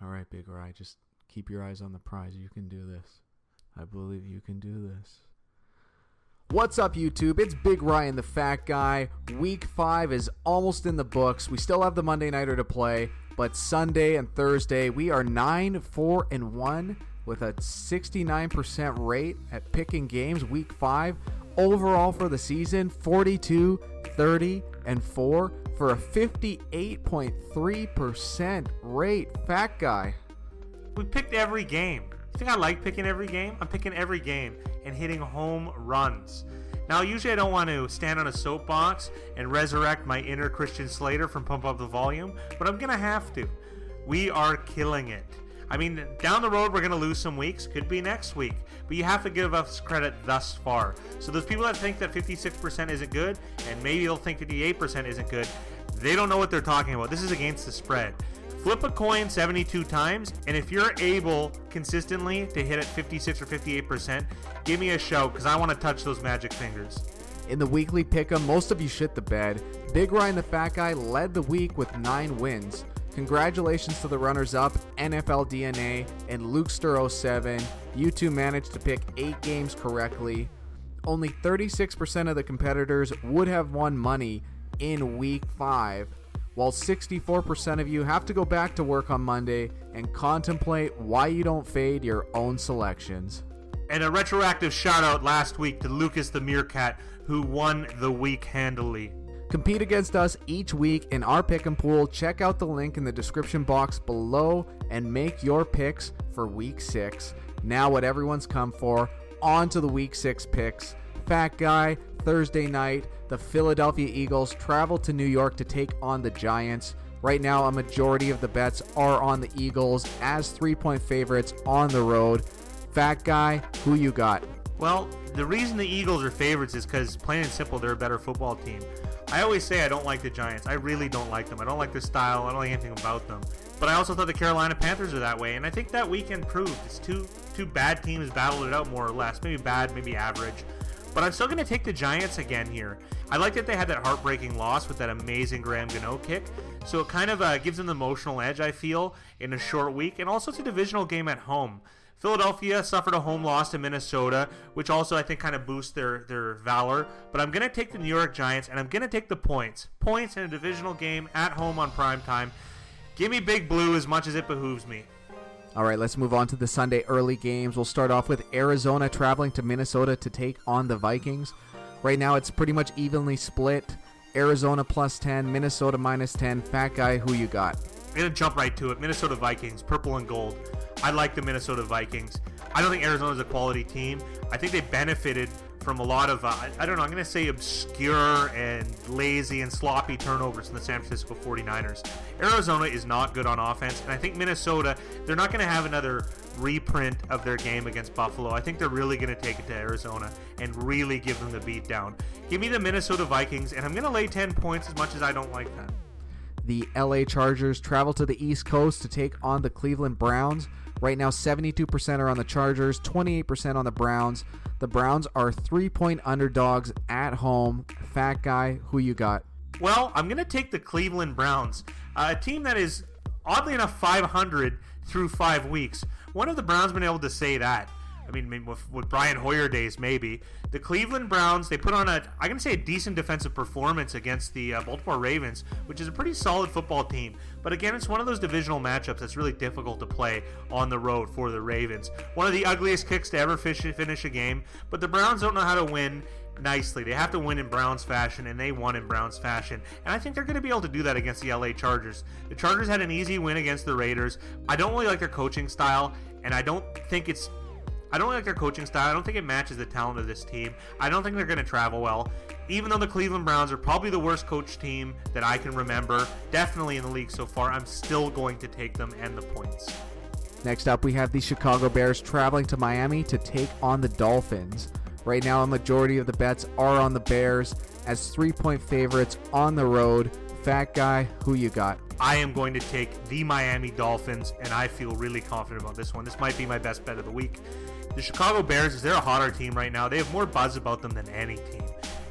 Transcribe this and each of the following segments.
All right, Big Rye, just keep your eyes on the prize. You can do this. I believe you can do this. What's up, YouTube? It's Big Ryan, the Fat Guy. Week 5 is almost in the books. We still have the Monday Nighter to play, but Sunday and Thursday, we are 9-4-1 with a 69% rate at picking games. Week 5, overall for the season, 42-30-4 for a 58.3% rate. Fat Guy. We picked every game. You think I like picking every game? I'm picking every game and hitting home runs. Now, usually I don't want to stand on a soapbox and resurrect my inner Christian Slater from Pump Up the Volume, but I'm going to have to. We are killing it. I mean, down the road, we're going to lose some weeks. Could be next week. But you have to give us credit thus far. So those people that think that 56% isn't good, and maybe they'll think 58% isn't good, they don't know what they're talking about. This is against the spread. Flip a coin 72 times, and if you're able consistently to hit at 56 or 58%, give me a shout, because I want to touch those magic fingers. In the weekly pick'em, most of you shit the bed. Big Ryan the Fat Guy led the week with 9 wins. Congratulations to the runners-up, NFL DNA and Lukester07. You two managed to pick 8 games correctly. Only 36% of the competitors would have won money in week 5. While 64% of you have to go back to work on Monday and contemplate why you don't fade your own selections. And a retroactive shout out last week to Lucas the Meerkat, who won the week handily. Compete against us each week in our pick and pool. Check out the link in the description box below and make your picks for week 6. Now what everyone's come for, on to the week 6 picks. Fat Guy, Thursday night, the Philadelphia Eagles travel to New York to take on the Giants. Right now, a majority of the bets are on the Eagles as 3-point favorites on the road. Fat Guy, who you got? Well, the reason the Eagles are favorites is because, plain and simple, they're a better football team. I always say I don't like the Giants. I really don't like them. I don't like their style. I don't like anything about them. But I also thought the Carolina Panthers are that way, and I think that weekend proved it's two bad teams battled it out more or less. Maybe bad, maybe average. But I'm still going to take the Giants again here. I like that they had that heartbreaking loss with that amazing Graham Gano kick. So it kind of gives them the emotional edge, I feel, in a short week. And also it's a divisional game at home. Philadelphia suffered a home loss to Minnesota, which also I think kind of boosts their valor. But I'm going to take the New York Giants, and I'm going to take the points. Points in a divisional game at home on primetime. Give me Big Blue as much as it behooves me. All right, let's move on to the Sunday early games. We'll start off with Arizona traveling to Minnesota to take on the Vikings. Right now, it's pretty much evenly split. Arizona plus 10, Minnesota minus 10. Fat Guy, who you got? I'm going to jump right to it. Minnesota Vikings, purple and gold. I like the Minnesota Vikings. I don't think Arizona's a quality team. I think they benefited from a lot of, I'm going to say obscure and lazy and sloppy turnovers in the San Francisco 49ers. Arizona is not good on offense, and I think Minnesota, they're not going to have another reprint of their game against Buffalo. I think they're really going to take it to Arizona and really give them the beat down. Give me the Minnesota Vikings, and I'm going to lay 10 points as much as I don't like that. The LA Chargers travel to the East Coast to take on the Cleveland Browns. Right now, 72% are on the Chargers, 28% on the Browns. The Browns are 3-point underdogs at home. Fat Guy, who you got? Well, I'm going to take the Cleveland Browns, a team that is, oddly enough, 500 through 5 weeks. When have the Browns been able to say that? I mean, with Brian Hoyer days, maybe. The Cleveland Browns, they put on I'm going to say a decent defensive performance against the Baltimore Ravens, which is a pretty solid football team. But again, it's one of those divisional matchups that's really difficult to play on the road for the Ravens. One of the ugliest kicks to ever finish a game, but the Browns don't know how to win nicely. They have to win in Browns fashion, and they won in Browns fashion. And I think they're going to be able to do that against the LA Chargers. The Chargers had an easy win against the Raiders. I don't really like their coaching style, and I don't like their coaching style. I don't think it matches the talent of this team. I don't think they're going to travel well. Even though the Cleveland Browns are probably the worst coach team that I can remember, definitely in the league so far, I'm still going to take them and the points. Next up, we have the Chicago Bears traveling to Miami to take on the Dolphins. Right now, a majority of the bets are on the Bears as 3-point favorites on the road. Fat Guy, who you got? I am going to take the Miami Dolphins, and I feel really confident about this one. This might be my best bet of the week. The Chicago Bears, they're a hotter team right now. They have more buzz about them than any team.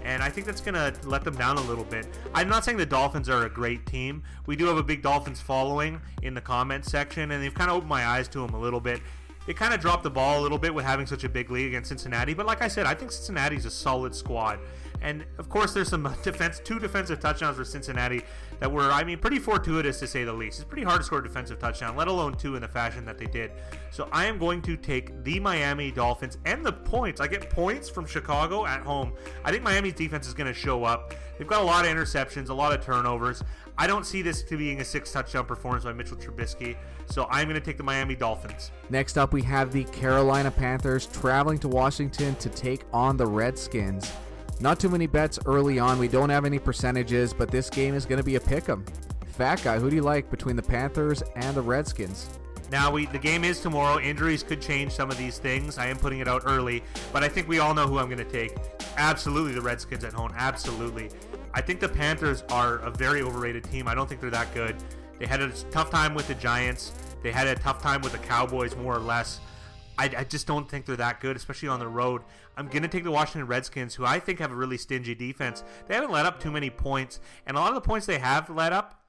and I think that's going to let them down a little bit. I'm not saying the Dolphins are a great team. We do have a big Dolphins following in the comments section, and they've kind of opened my eyes to them a little bit. They kind of dropped the ball a little bit with having such a big lead against Cincinnati, but like I said, I think Cincinnati's a solid squad. And of course, there's some two defensive touchdowns for Cincinnati that were, pretty fortuitous to say the least. It's pretty hard to score a defensive touchdown, let alone two in the fashion that they did. So I am going to take the Miami Dolphins and the points. I get points from Chicago at home. I think Miami's defense is going to show up. They've got a lot of interceptions, a lot of turnovers. I don't see this to being a 6-touchdown performance by Mitchell Trubisky, so I'm going to take the Miami Dolphins. Next up, we have the Carolina Panthers traveling to Washington to take on the Redskins. Not too many bets early on. We don't have any percentages, but this game is going to be a pick'em. Fat Guy, who do you like between the Panthers and the Redskins? Now, the game is tomorrow. Injuries could change some of these things. I am putting it out early, but I think we all know who I'm going to take. Absolutely the Redskins at home. Absolutely. I think the Panthers are a very overrated team. I don't think they're that good. They had a tough time with the Giants. They had a tough time with the Cowboys, more or less. I just don't think they're that good, especially on the road. I'm going to take the Washington Redskins, who I think have a really stingy defense. They haven't let up too many points, and a lot of the points they have let up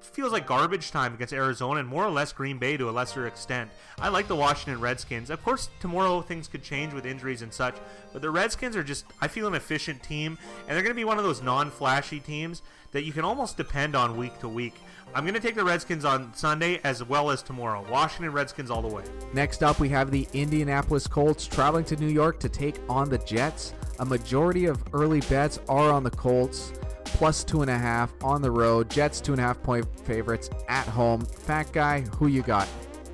feels like garbage time against Arizona and more or less Green Bay to a lesser extent. I like the Washington Redskins. Of course, tomorrow things could change with injuries and such, but the Redskins are just, I feel, an efficient team, and they're going to be one of those non-flashy teams that you can almost depend on week to week. I'm going to take the Redskins on Sunday as well as tomorrow. Washington Redskins all the way. Next up, we have the Indianapolis Colts traveling to New York to take on the Jets. A majority of early bets are on the Colts, plus 2.5 on the road. Jets 2.5 point favorites at home. Fat Guy, who you got?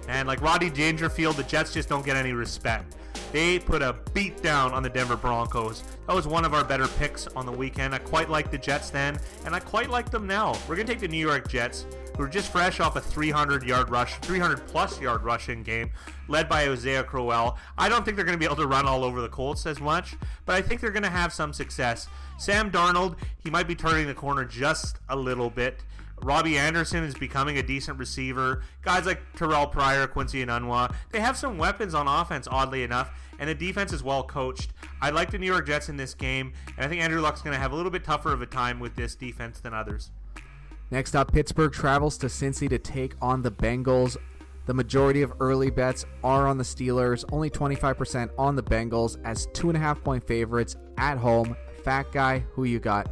And like Rodney Dangerfield, the Jets just don't get any respect. They put a beat down on the Denver Broncos. That was one of our better picks on the weekend. I quite liked the Jets then, and I quite like them now. We're going to take the New York Jets, who are just fresh off a 300-plus yard rushing game, led by Isaiah Crowell. I don't think they're going to be able to run all over the Colts as much, but I think they're going to have some success. Sam Darnold, he might be turning the corner just a little bit. Robbie Anderson is becoming a decent receiver. Guys like Terrell Pryor, Quincy Enunwa, they have some weapons on offense, oddly enough, and the defense is well coached. I like the New York Jets in this game, and I think Andrew Luck's going to have a little bit tougher of a time with this defense than others. Next up, Pittsburgh travels to Cincy to take on the Bengals. The majority of early bets are on the Steelers, only 25% on the Bengals as 2.5 point favorites at home. Fat Guy, who you got?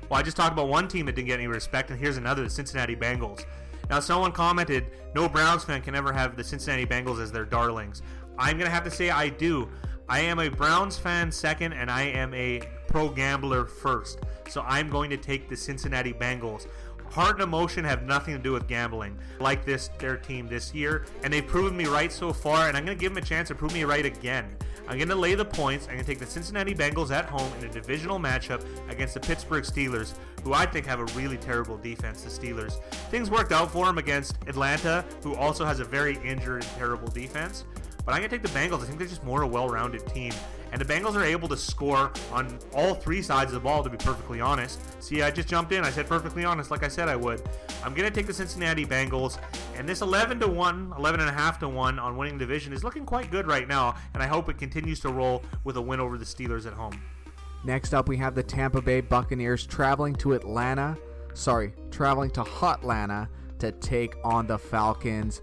Well, I just talked about one team that didn't get any respect, and here's another, the Cincinnati Bengals. Now, someone commented, no Browns fan can ever have the Cincinnati Bengals as their darlings. I'm going to have to say I do. I am a Browns fan second, and I am a pro gambler first. So I'm going to take the Cincinnati Bengals. Heart and emotion have nothing to do with gambling. I like their team this year, and they've proven me right so far, and I'm going to give them a chance to prove me right again. I'm going to lay the points. I'm going to take the Cincinnati Bengals at home in a divisional matchup against the Pittsburgh Steelers, who I think have a really terrible defense, the Steelers. Things worked out for them against Atlanta, who also has a very injured and terrible defense. But I'm going to take the Bengals. I think they're just more a well-rounded team. And the Bengals are able to score on all three sides of the ball, to be perfectly honest. See, I just jumped in. I said perfectly honest, like I said I would. I'm going to take the Cincinnati Bengals. And this 11.5 to 1 on winning the division is looking quite good right now. And I hope it continues to roll with a win over the Steelers at home. Next up, we have the Tampa Bay Buccaneers traveling to Hotlanta to take on the Falcons.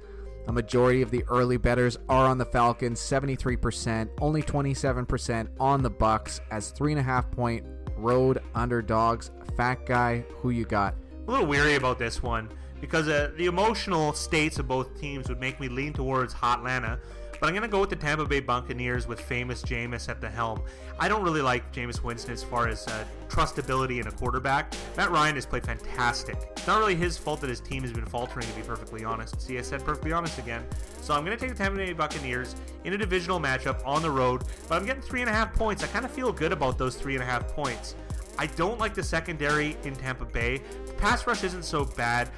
A majority of the early bettors are on the Falcons, 73%, only 27% on the Bucs as 3.5 point road underdogs. Fat Guy, who you got? A little weary about this one because the emotional states of both teams would make me lean towards Hotlanta. But I'm going to go with the Tampa Bay Buccaneers with famous Jameis at the helm. I don't really like Jameis Winston as far as trustability in a quarterback. Matt Ryan has played fantastic. It's not really his fault that his team has been faltering, to be perfectly honest. See, I said perfectly honest again. So I'm going to take the Tampa Bay Buccaneers in a divisional matchup on the road. But I'm getting 3.5 points. I kind of feel good about those 3.5 points. I don't like the secondary in Tampa Bay. The pass rush isn't so bad.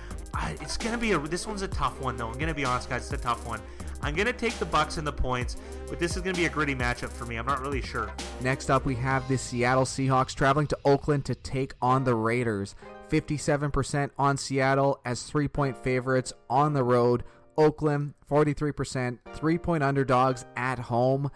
It's going to be this one's a tough one, though. I'm going to be honest, guys. It's a tough one. I'm going to take the Bucs and the points, but this is going to be a gritty matchup for me. I'm not really sure. Next up, we have the Seattle Seahawks traveling to Oakland to take on the Raiders. 57% on Seattle as 3-point favorites on the road. Oakland, 43%, 3-point underdogs at home.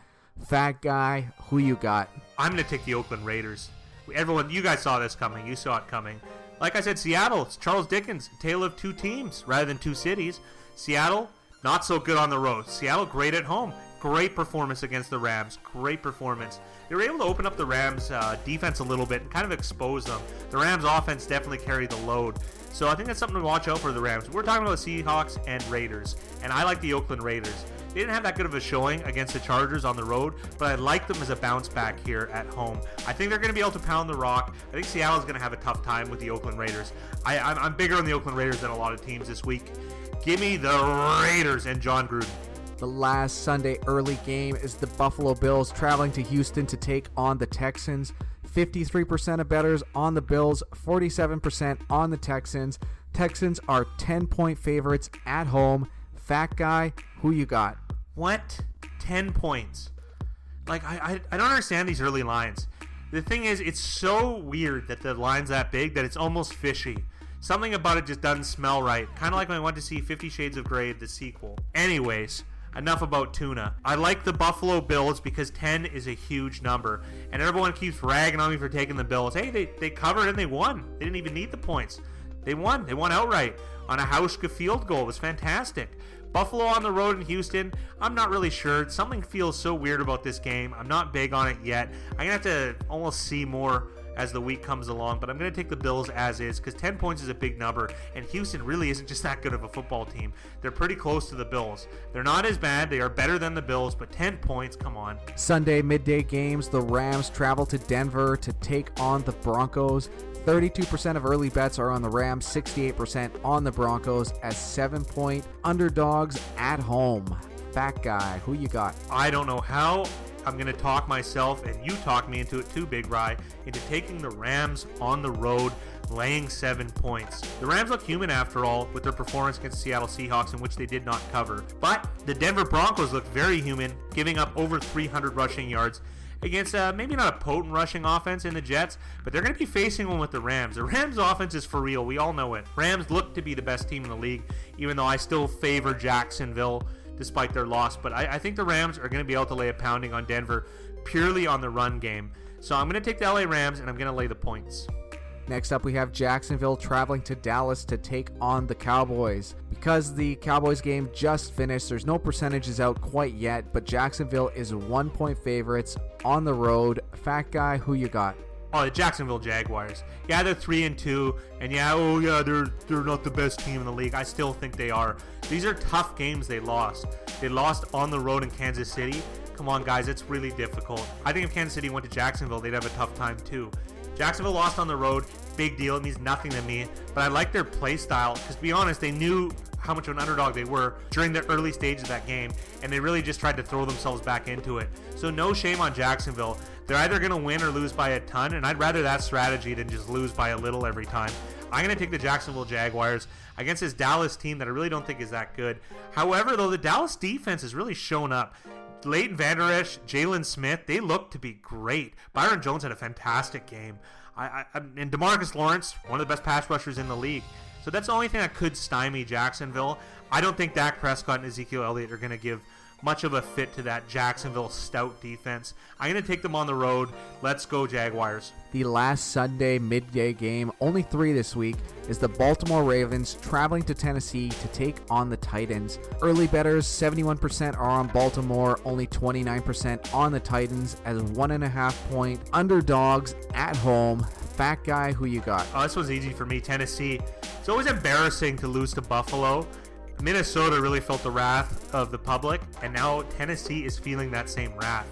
Fat Guy, who you got? I'm going to take the Oakland Raiders. Everyone, you guys saw this coming. You saw it coming. Like I said, Seattle, it's Charles Dickens, tale of two teams rather than two cities. Seattle, not so good on the road. Seattle, great at home. Great performance against the Rams. Great performance. They were able to open up the Rams' defense a little bit and kind of expose them. The Rams' offense definitely carried the load. So I think that's something to watch out for the Rams. We're talking about Seahawks and Raiders, and I like the Oakland Raiders. They didn't have that good of a showing against the Chargers on the road, but I like them as a bounce back here at home. I think they're going to be able to pound the rock. I think Seattle's going to have a tough time with the Oakland Raiders. I'm bigger on the Oakland Raiders than a lot of teams this week. Give me the Raiders and John Gruden. The last Sunday early game is the Buffalo Bills traveling to Houston to take on the Texans. 53% of bettors on the Bills, 47% on the Texans. Texans are 10-point favorites at home. Fat guy, who you got? What? 10 points? Like, I don't understand these early lines. The thing is, it's so weird that the line's that big that it's almost fishy. Something about it just doesn't smell right. Kind of like when I went to see 50 Shades of Grey, the sequel. Anyways, enough about tuna. I like the Buffalo Bills because 10 is a huge number. And everyone keeps ragging on me for taking the Bills. Hey, they covered and they won. They didn't even need the points. They won. They won outright on a Hauschka field goal. It was fantastic. Buffalo on the road in Houston, I'm not really sure. Something feels so weird about this game. I'm not big on it yet. I'm going to have to almost see more as the week comes along, but I'm going to take the Bills as is because 10 points is a big number, and Houston really isn't just that good of a football team. They're pretty close to the Bills. They're not as bad. They are better than the Bills, but 10 points, come on. Sunday midday games, the Rams travel to Denver to take on the Broncos. 32% of early bets are on the Rams, 68% on the Broncos as 7-point underdogs at home. Fat guy, who you got? I don't know how I'm going to talk myself, and you talk me into it too, Big Rye, into taking the Rams on the road, laying 7 points. The Rams look human after all with their performance against the Seattle Seahawks, in which they did not cover. But the Denver Broncos look very human, giving up over 300 rushing yards against maybe not a potent rushing offense in the Jets, but they're going to be facing one with the Rams. The Rams offense is for real. We all know it. Rams look to be the best team in the league, even though I still favor Jacksonville despite their loss. But I think the Rams are going to be able to lay a pounding on Denver purely on the run game. So I'm going to take the LA Rams, and I'm going to lay the points. Next up, we have Jacksonville traveling to Dallas to take on the Cowboys. Because the Cowboys game just finished, there's no percentages out quite yet, but Jacksonville is 1-point favorites on the road. Fat guy, who you got? Oh, the Jacksonville Jaguars. Yeah, they're 3-2, and they're not the best team in the league. I still think they are. These are tough games they lost. They lost on the road in Kansas City. Come on, guys, it's really difficult. I think if Kansas City went to Jacksonville, they'd have a tough time too. Jacksonville lost on the road. Big deal. It means nothing to me. But I like their play style because, to be honest, they knew how much of an underdog they were during the early stage of that game, and they really just tried to throw themselves back into it. So no shame on Jacksonville. They're either going to win or lose by a ton, and I'd rather that strategy than just lose by a little every time. I'm going to take the Jacksonville Jaguars against this Dallas team that I really don't think is that good. However, though, the Dallas defense has really shown up. Leighton Vander Esch, Jalen Smith, they look to be great. Byron Jones had a fantastic game. And DeMarcus Lawrence, one of the best pass rushers in the league. So that's the only thing that could stymie Jacksonville. I don't think Dak Prescott and Ezekiel Elliott are going to give much of a fit to that Jacksonville stout defense. I'm going to take them on the road. Let's go Jaguars. The last Sunday midday game, only 3 this week, is the Baltimore Ravens traveling to Tennessee to take on the Titans. Early bettors, 71% are on Baltimore, only 29% on the Titans as 1.5-point underdogs at home. Fat guy, who you got? Oh, this was easy for me. Tennessee. It's always embarrassing to lose to Buffalo. Minnesota really felt the wrath of the public, and now Tennessee is feeling that same wrath.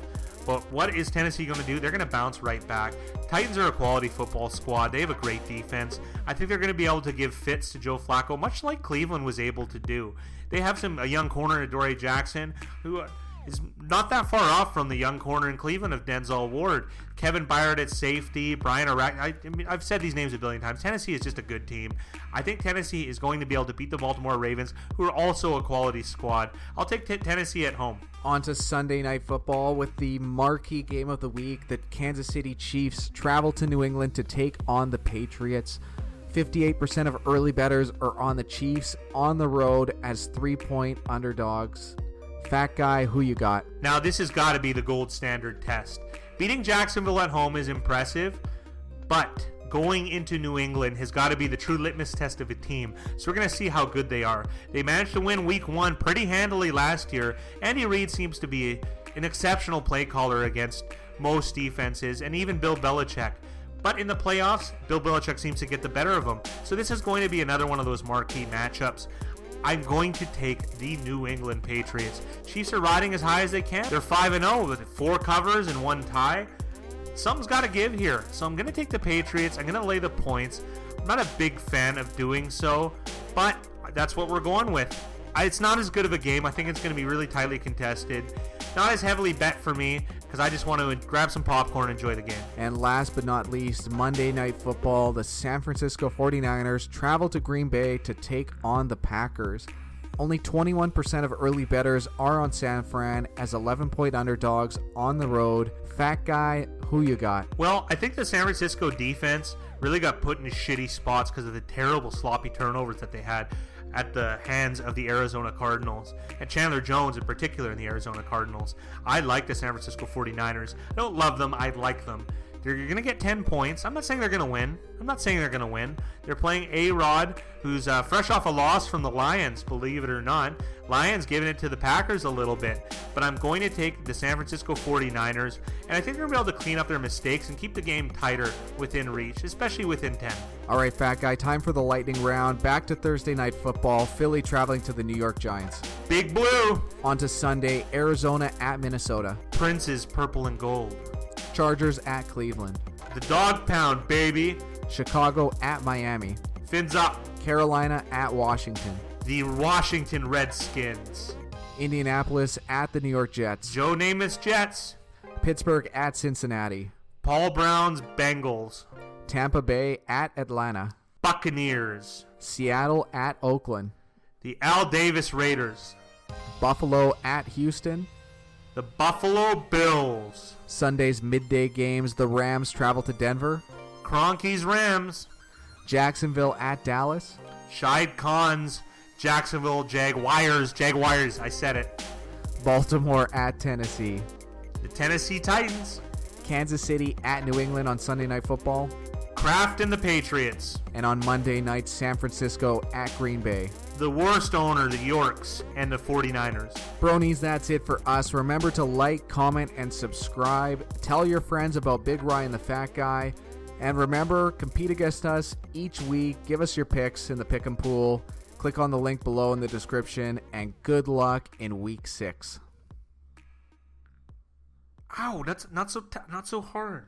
But what is Tennessee going to do? They're going to bounce right back. Titans are a quality football squad. They have a great defense. I think they're going to be able to give fits to Joe Flacco, much like Cleveland was able to do. They have a young corner, Adoree Jackson, who is not that far off from the young corner in Cleveland of Denzel Ward. Kevin Byard at safety, Brian I've said these names a billion times. Tennessee is just a good team. I think Tennessee is going to be able to beat the Baltimore Ravens, who are also a quality squad. I'll take Tennessee at home. On to Sunday Night Football with the marquee game of the week. The Kansas City Chiefs travel to New England to take on the Patriots. 58% of early bettors are on the Chiefs on the road as 3-point underdogs. Fat guy, who you got? Now, this has got to be the gold standard test. Beating Jacksonville at home is impressive, But going into New England has got to be the true litmus test of a team. So we're going to see how good they are. They managed to win week 1 pretty handily last year. Andy Reid seems to be an exceptional play caller against most defenses, and even Bill Belichick. But in the playoffs, Bill Belichick seems to get the better of them. So this is going to be another one of those marquee matchups. I'm going to take the New England Patriots. Chiefs are riding as high as they can. They're 5-0 with 4 covers and 1 tie. Something's got to give here. So I'm going to take the Patriots. I'm going to lay the points. I'm not a big fan of doing so, but that's what we're going with. It's not as good of a game. I think it's going to be really tightly contested. Not as heavily bet for me because I just want to grab some popcorn and enjoy the game. And last but not least, Monday Night Football, the San Francisco 49ers travel to Green Bay to take on the Packers. Only 21% of early bettors are on San Fran as 11-point underdogs on the road. Fat guy, who you got? Well, I think the San Francisco defense really got put in shitty spots because of the terrible sloppy turnovers that they had at the hands of the Arizona Cardinals, and Chandler Jones in particular in the Arizona Cardinals. I like the San Francisco 49ers. I don't love them. I like them. They're going to get 10 points. I'm not saying they're going to win. They're playing A-Rod, who's fresh off a loss from the Lions, believe it or not. Lions giving it to the Packers a little bit. But I'm going to take the San Francisco 49ers, and I think they're going to be able to clean up their mistakes and keep the game tighter within reach, especially within 10. All right, Fat Guy, time for the lightning round. Back to Thursday Night Football. Philly traveling to the New York Giants. Big Blue. On to Sunday, Arizona at Minnesota. Prince's purple and gold. Chargers at Cleveland. The dog pound, baby. Chicago at Miami. Fins up. Carolina at Washington. The Washington Redskins. Indianapolis at the New York Jets. Joe Namath's Jets. Pittsburgh at Cincinnati. Paul Brown's Bengals. Tampa Bay at Atlanta. Buccaneers. Seattle at Oakland. The Al Davis Raiders. Buffalo at Houston. The Buffalo Bills. Sunday's midday games, the Rams travel to Denver. Kroenke's Rams. Jacksonville at Dallas. Shahid Khan's Jacksonville Jaguars. Jaguars, I said it. Baltimore at Tennessee. The Tennessee Titans. Kansas City at New England on Sunday Night Football. Kraft and the Patriots. And on Monday night, San Francisco at Green Bay. The worst owner, the Yorks, and the 49ers. Bronies, that's it for us. Remember to like, comment, and subscribe. Tell your friends about Big Ryan the Fat Guy. And remember, compete against us each week. Give us your picks in the pick 'em pool. Click on the link below in the description. And good luck in week 6. Ow, that's not so hard.